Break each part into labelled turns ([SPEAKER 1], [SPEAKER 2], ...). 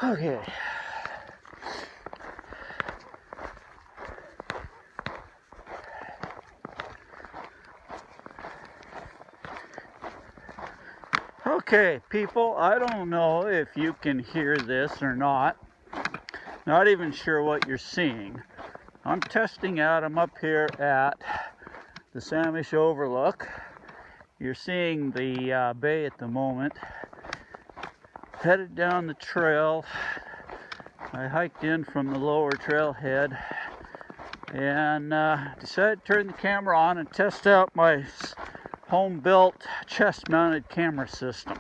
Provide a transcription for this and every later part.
[SPEAKER 1] Okay. Okay, people, I don't know if you can hear this or not. Not even sure what you're seeing. I'm testing out. I'm up here at the Samish Overlook. You're seeing the bay at the moment. Headed down the trail. I hiked in from the lower trailhead and decided to turn the camera on and test out my home-built chest-mounted camera system.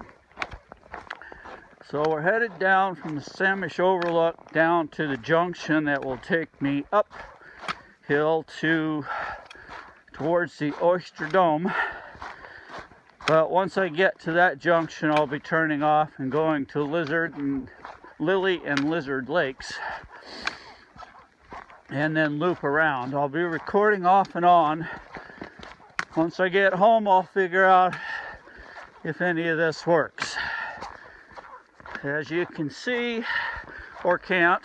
[SPEAKER 1] So we're headed down from the Samish Overlook down to the junction that will take me uphill towards the Oyster Dome. But once I get to that junction, I'll be turning off and going to Lily and Lizard Lakes, and then loop around. I'll be recording off and on. Once I get home, I'll figure out if any of this works. As you can see, or can't,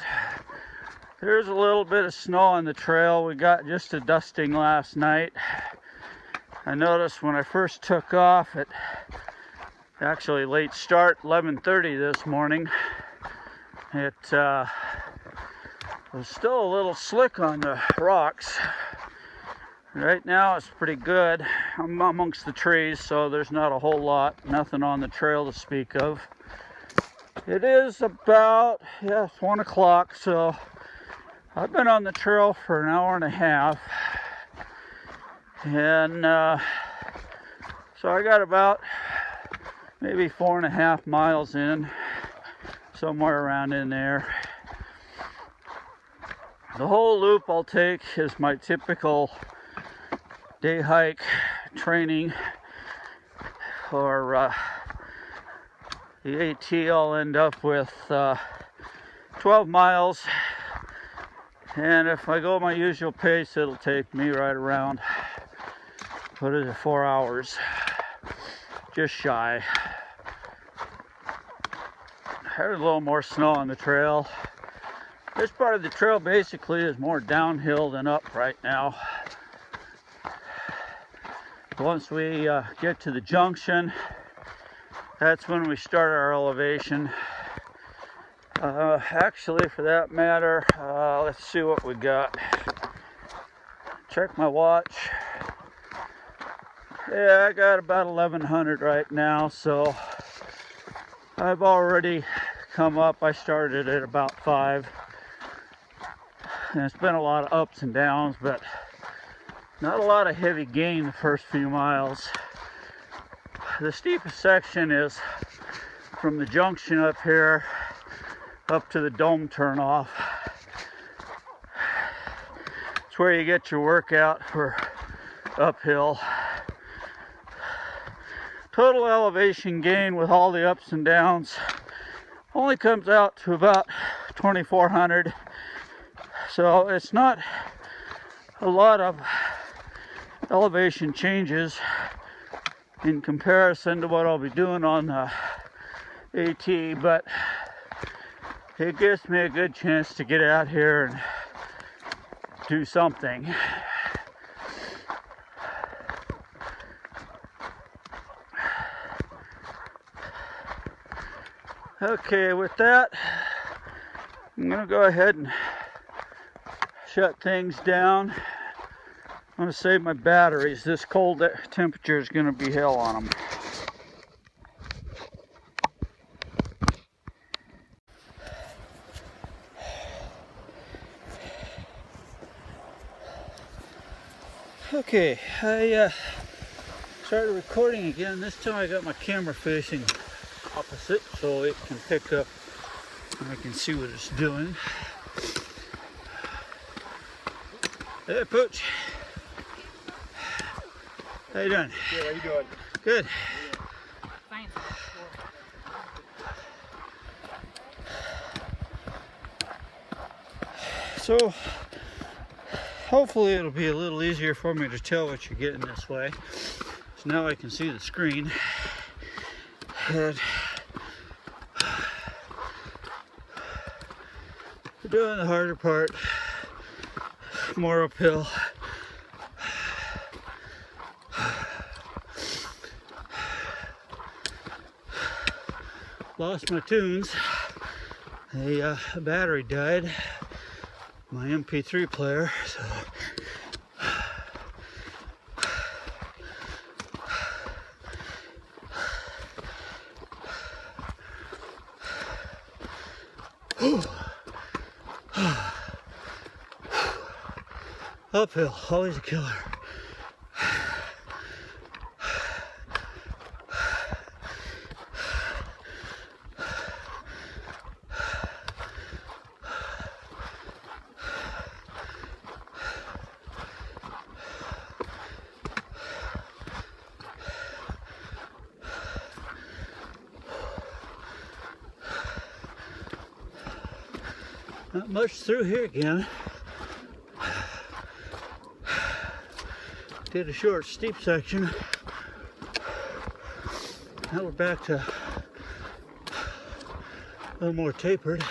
[SPEAKER 1] there's a little bit of snow on the trail. We got just a dusting last night. I noticed when I first took off at actually late start, 11:30 this morning, it was still a little slick on the rocks. Right now it's pretty good. I'm amongst the trees, so there's not a whole lot, nothing on the trail to speak of. It is about, it's 1 o'clock, so I've been on the trail for an hour and a half. And so I got about maybe 4.5 miles in, somewhere around in there. The whole loop I'll take is my typical day hike training for the AT. I'll end up with 12 miles, and if I go my usual pace, it'll take me right around, what is it, 4 hours, just shy. There's a little more snow on the trail. This part of the trail basically is more downhill than up right now. Once we get to the junction, that's when we start our elevation. Actually, for that matter, let's see what we got. Check my watch. Yeah, I got about 1100 right now, so I've already come up. I started at about 5. And it's been a lot of ups and downs, but not a lot of heavy gain the first few miles. The steepest section is from the junction up here up to the dome turnoff. It's where you get your workout for uphill. Total elevation gain with all the ups and downs only comes out to about 2,400. So it's not a lot of elevation changes in comparison to what I'll be doing on the AT, but it gives me a good chance to get out here and do something. Okay, with that, I'm going to go ahead and shut things down. I'm going to save my batteries. This cold temperature is going to be hell on them. Okay, I started recording again. This time I got my camera facing opposite so it can pick up and I can see what it's doing. Hey, Pooch. How you doing?
[SPEAKER 2] Good, how you doing?
[SPEAKER 1] Good. So, hopefully it'll be a little easier for me to tell what you're getting this way. So now I can see the screen. And Doing the harder part, more uphill. Lost my tunes. The battery died. My MP3 player. So. Uphill, always a killer. Not much through here again. Did a short, steep section. Now we're back to a little more tapered.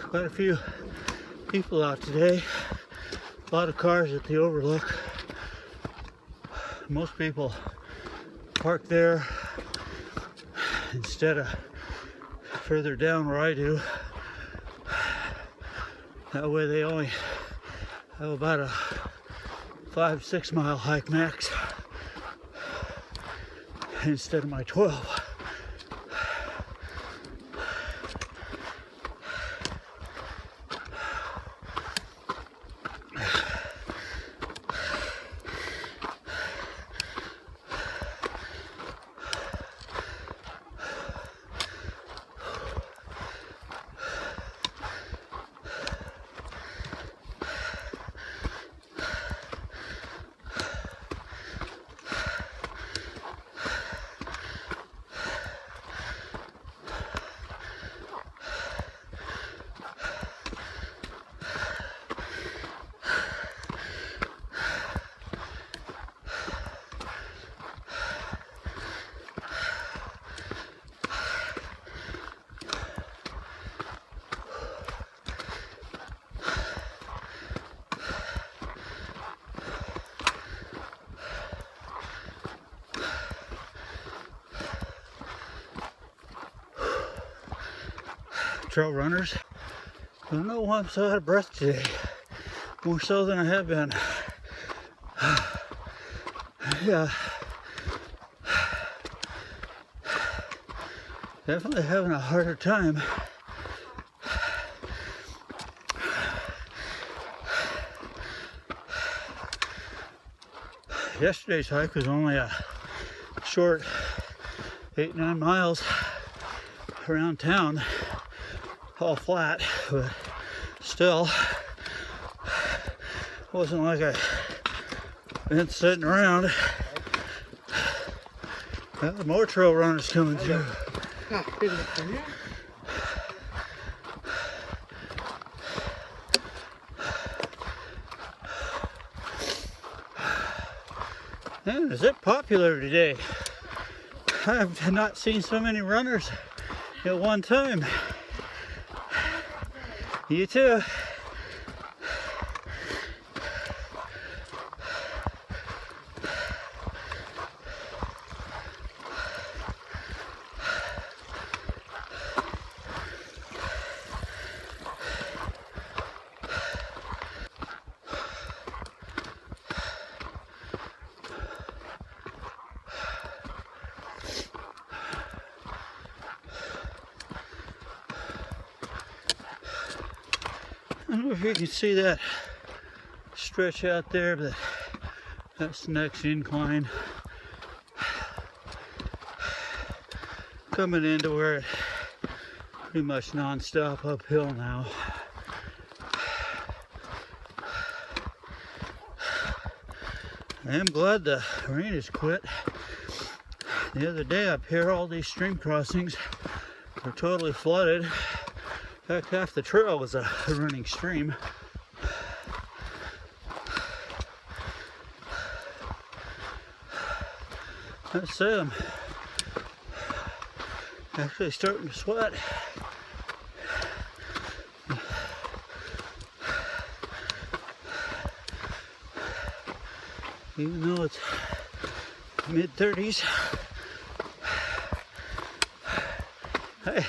[SPEAKER 1] Quite a few people out today. A lot of cars at the overlook. Most people park there instead of further down where I do. That way they only have about a 5-6 mile hike max instead of my 12. Trail runners, I don't know why I'm so out of breath today, more so than I have been. Yeah, definitely having a harder time. Yesterday's hike was only a short 8-9 miles around town, all flat, but still wasn't like I've been sitting around. Got more trail runners coming through. Man, is it popular today? I've not seen so many runners at one time. You too. I don't know if you can see that stretch out there, but that's the next incline. Coming into where it's pretty much non-stop uphill now. I am glad the rain has quit. The other day up here, all these stream crossings were totally flooded. In fact, half the trail was a running stream. Let's say I'm actually starting to sweat. Even though it's mid-30s. Hey.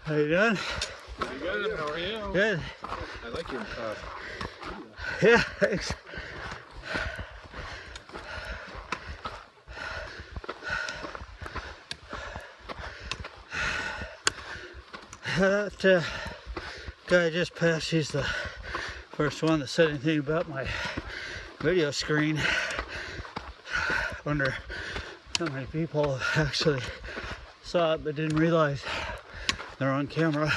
[SPEAKER 1] How you doing?
[SPEAKER 2] Pretty good. How are you?
[SPEAKER 1] Good.
[SPEAKER 2] I like your
[SPEAKER 1] Yeah, thanks. That guy just passed. He's the first one that said anything about my video screen. Wonder how many people actually saw it but didn't realize they're on camera.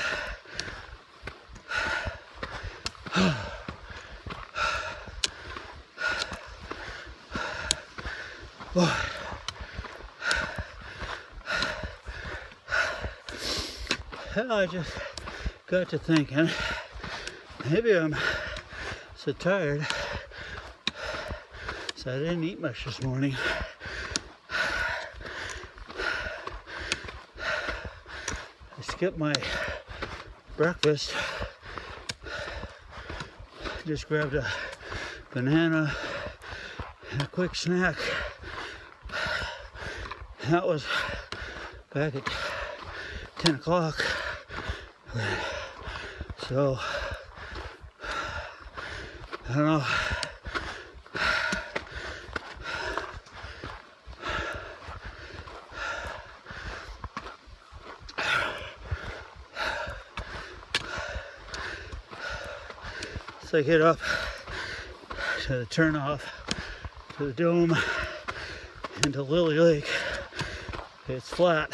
[SPEAKER 1] I just got to thinking, maybe I'm so tired, so I didn't eat much this morning. I skipped my breakfast, just grabbed a banana and a quick snack. That was back at 10 o'clock. So, I don't know. So I get up to the turnoff to the dome into Lily Lake. It's flat.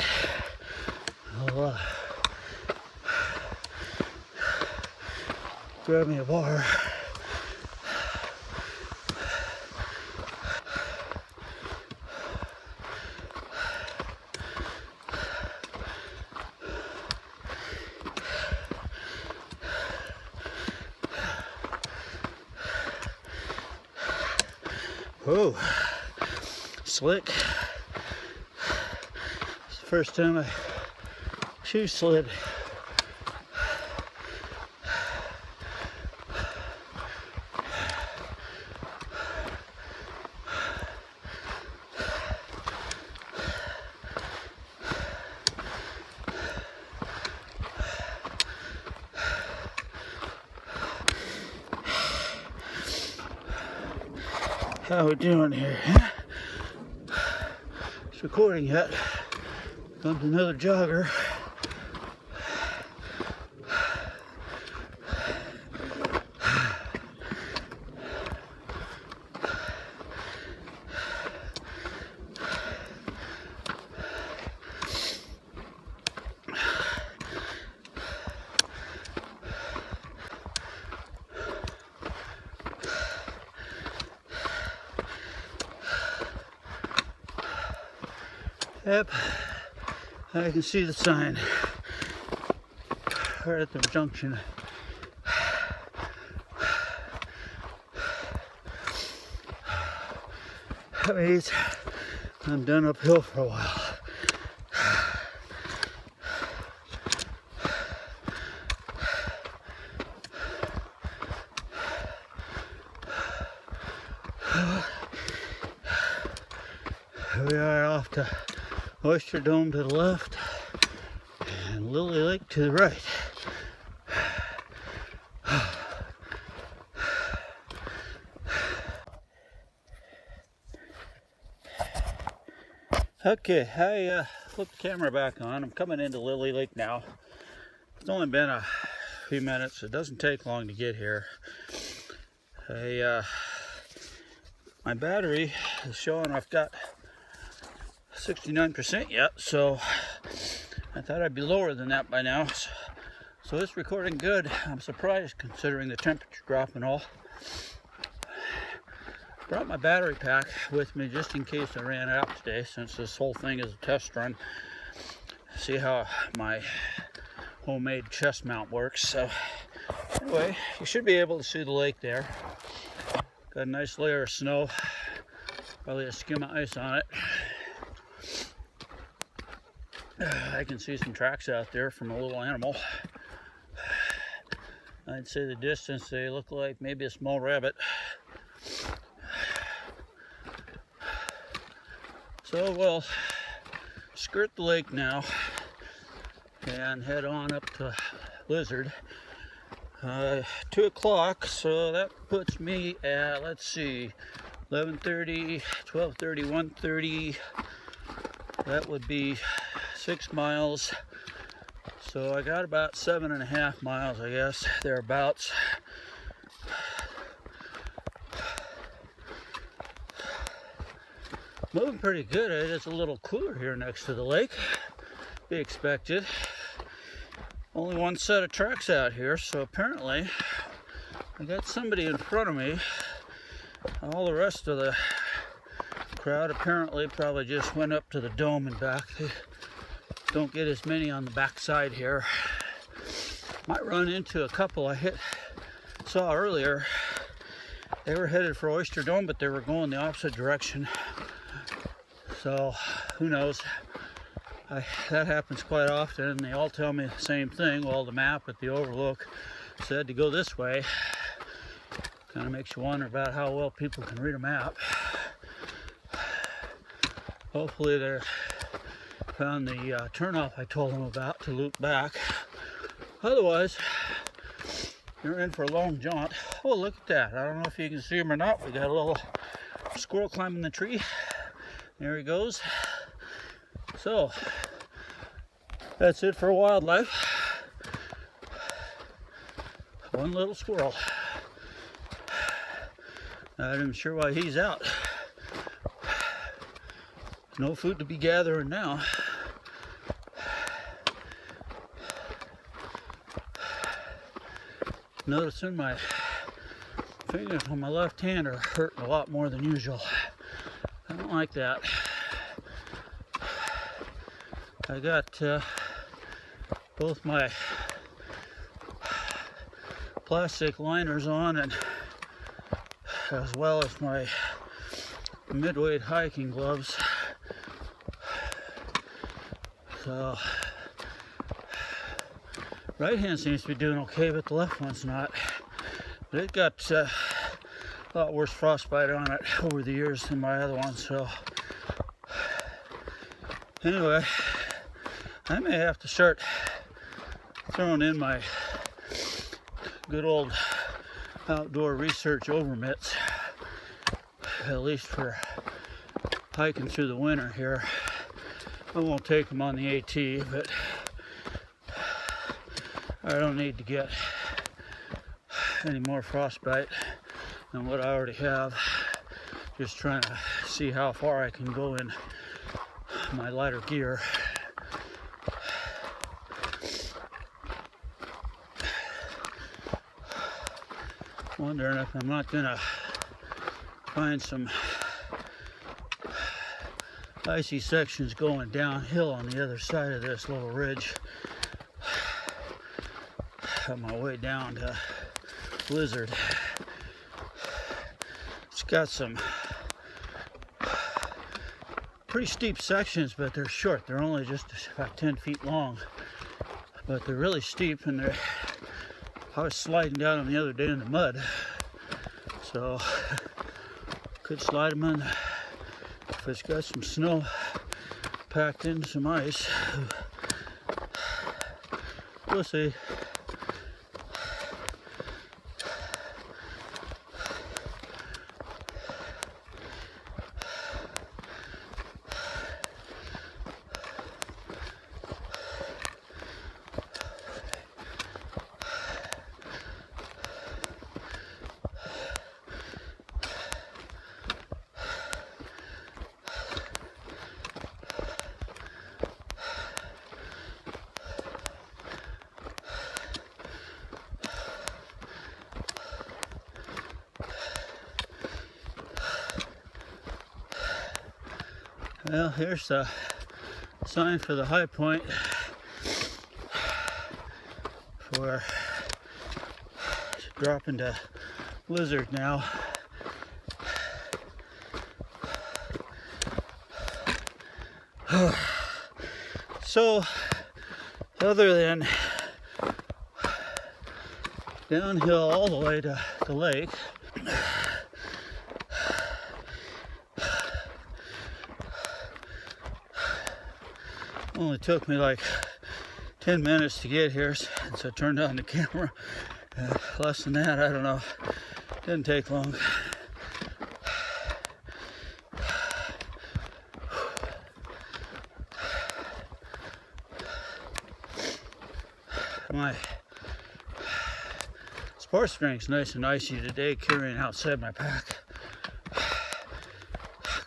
[SPEAKER 1] grab me a bar. Oh, slick. It's the first time I shoe slid. How we doing here? It's recording yet. Comes another jogger. Yep, I can see the sign right at the junction. That means I'm done uphill for a while. Here we are off to Oyster Dome to the left and Lily Lake to the right. Okay, I flipped the camera back on. I'm coming into Lily Lake now. It's only been a few minutes. It doesn't take long to get here. My battery is showing I've got 69% yet, so I thought I'd be lower than that by now. So it's recording good. I'm surprised considering the temperature drop and all. Brought my battery pack with me just in case I ran out today, since this whole thing is a test run. See how my homemade chest mount works. So anyway, you should be able to see the lake there. Got a nice layer of snow, probably a skim of ice on it. I can see some tracks out there from a little animal. I'd say the distance they look like maybe a small rabbit. So we'll skirt the lake now and head on up to Lizard. 2 o'clock, so that puts me at, let's see, 11:30, 12:30, 1:30. That would be 6 miles. So I got about 7.5 miles, I guess, thereabouts. Moving pretty good. It is a little cooler here next to the lake. Be expected. Only one set of tracks out here, so apparently I got somebody in front of me. All the rest of the crowd apparently probably just went up to the dome and back. They don't get as many on the back side here. Might run into a couple I saw earlier. They were headed for Oyster Dome, but they were going the opposite direction. So who knows? That happens quite often. They all tell me the same thing. Well, the map at the overlook said to go this way. Kind of makes you wonder about how well people can read a map. Hopefully they found the turnoff I told them about to loop back. Otherwise, you're in for a long jaunt. Oh, look at that. I don't know if you can see him or not. We got a little squirrel climbing the tree. There he goes. So, that's it for wildlife. One little squirrel. Not even sure why he's out. No food to be gathering now. Noticing my fingers on my left hand are hurting a lot more than usual. I don't like that. I got both my plastic liners on, and as well as my mid-weight hiking gloves. So right hand seems to be doing okay, but the left one's not. But it got a lot worse frostbite on it over the years than my other one. So anyway, I may have to start throwing in my good old outdoor research over mitts, at least for hiking through the winter here. I won't take them on the AT, but I don't need to get any more frostbite than what I already have. Just trying to see how far I can go in my lighter gear. Wondering if I'm not gonna find some icy sections going downhill on the other side of this little ridge on my way down to Blizzard. It's got some pretty steep sections, but they're short. They're only just about 10 feet long, but they're really steep, and I was sliding down them the other day in the mud, so could slide them in if it's got some snow packed into some ice. We'll see. Well, here's the sign for the high point for dropping to Blizzard now. So, other than downhill all the way to the lake, only took me like 10 minutes to get here, so I turned on the camera. Less than that, I don't know. Didn't take long. My sports drink's nice and icy today, carrying outside my pack.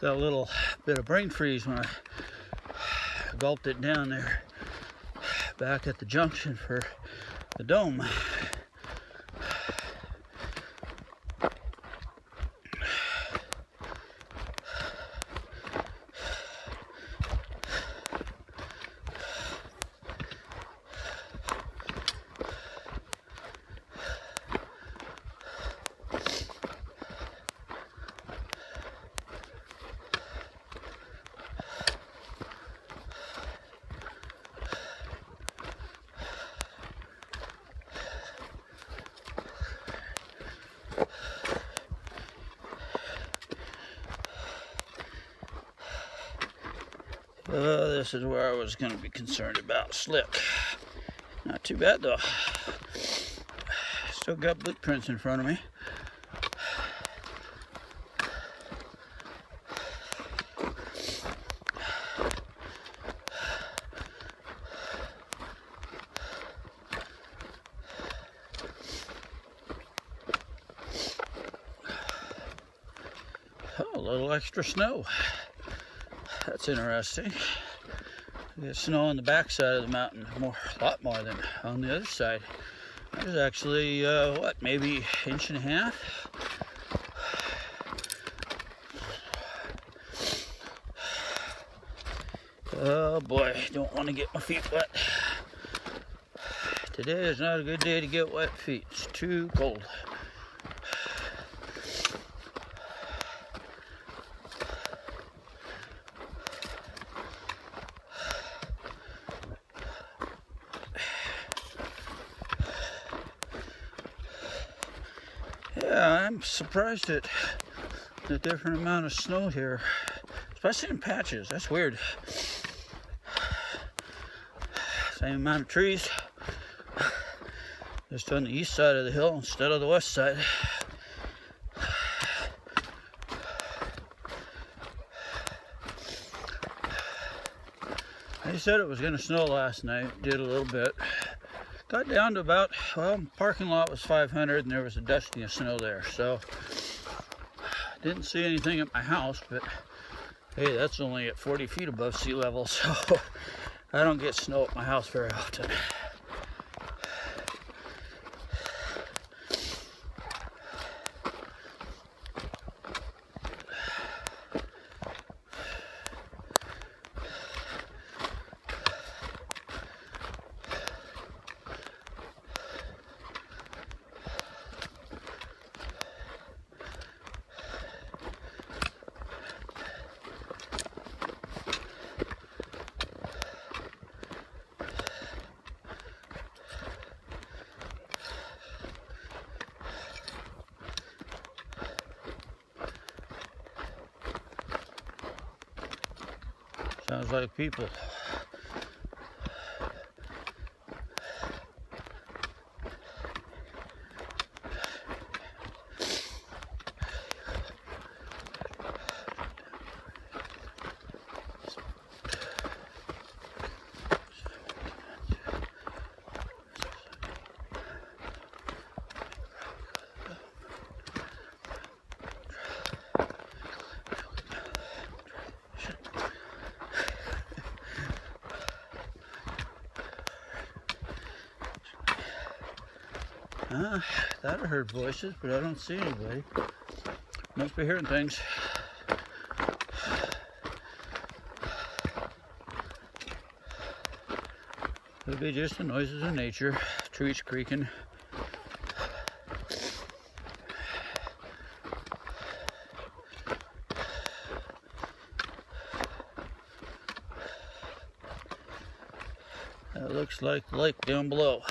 [SPEAKER 1] Got a little bit of brain freeze when I gulped it down there back at the junction for the dome. This is where I was going to be concerned about slick. Not too bad though. Still got blueprints in front of me. Oh, a little extra snow. That's interesting. There's snow on the back side of the mountain, a lot more than on the other side. There's actually, what, maybe inch and a half? Oh boy, don't want to get my feet wet. Today is not a good day to get wet feet. It's too cold. Yeah, I'm surprised at the different amount of snow here, especially in patches. That's weird. Same amount of trees, just on the east side of the hill instead of the west side. They said it was going to snow last night. It did a little bit. Got down to about, well, parking lot was 500 and there was a dusting of snow there. So, didn't see anything at my house, but hey, that's only at 40 feet above sea level. So, I don't get snow at my house very often. Sounds like people. Thought I heard voices, but I don't see anybody. Must be hearing things. Could be just the noises of nature, trees creaking. That looks like the lake down below.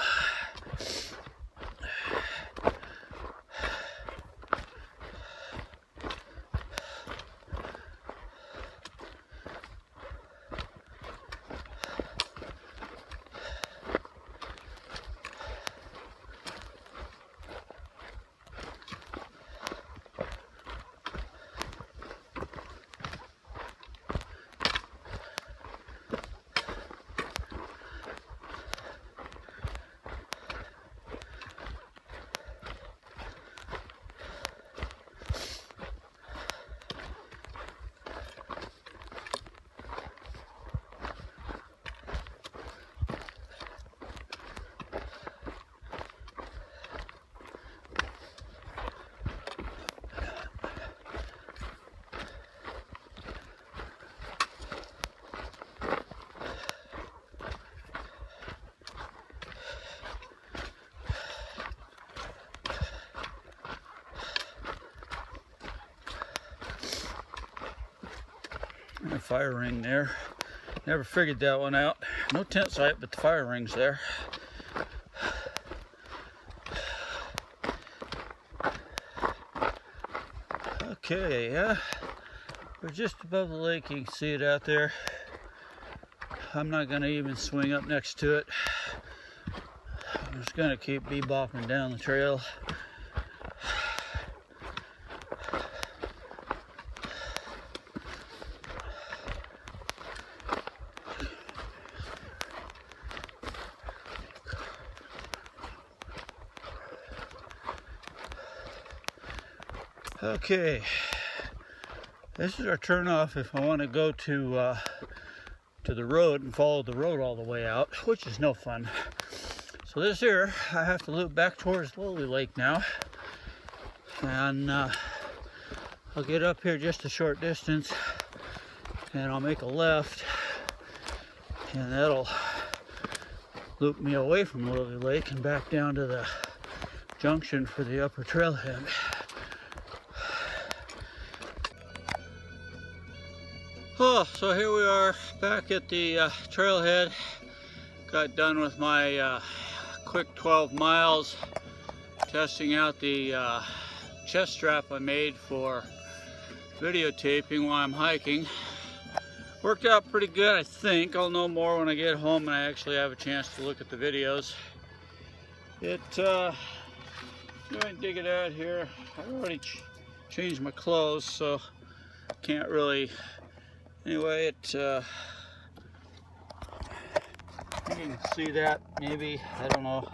[SPEAKER 1] A fire ring there. Never figured that one out. No tent site, but the fire ring's there. Okay, yeah. We're just above the lake. You can see it out there. I'm not going to even swing up next to it. I'm just going to keep bebopping down the trail. Okay, this is our turnoff if I want to go to the road and follow the road all the way out, which is no fun. So this here, I have to loop back towards Lily Lake now. And I'll get up here just a short distance and I'll make a left. And that'll loop me away from Lily Lake and back down to the junction for the upper trailhead. Oh, so here we are back at the trailhead. Got done with my quick 12 miles testing out the chest strap I made for videotaping while I'm hiking. Worked out pretty good, I think. I'll know more when I get home and I actually have a chance to look at the videos. Go and dig it out here. I already changed my clothes, so can't really. Anyway, you can see that maybe, I don't know.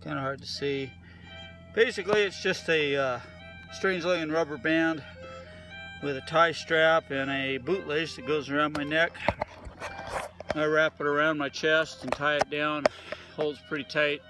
[SPEAKER 1] Kind of hard to see. Basically, it's just a strange looking rubber band with a tie strap and a bootlace that goes around my neck. I wrap it around my chest and tie it down. Holds pretty tight.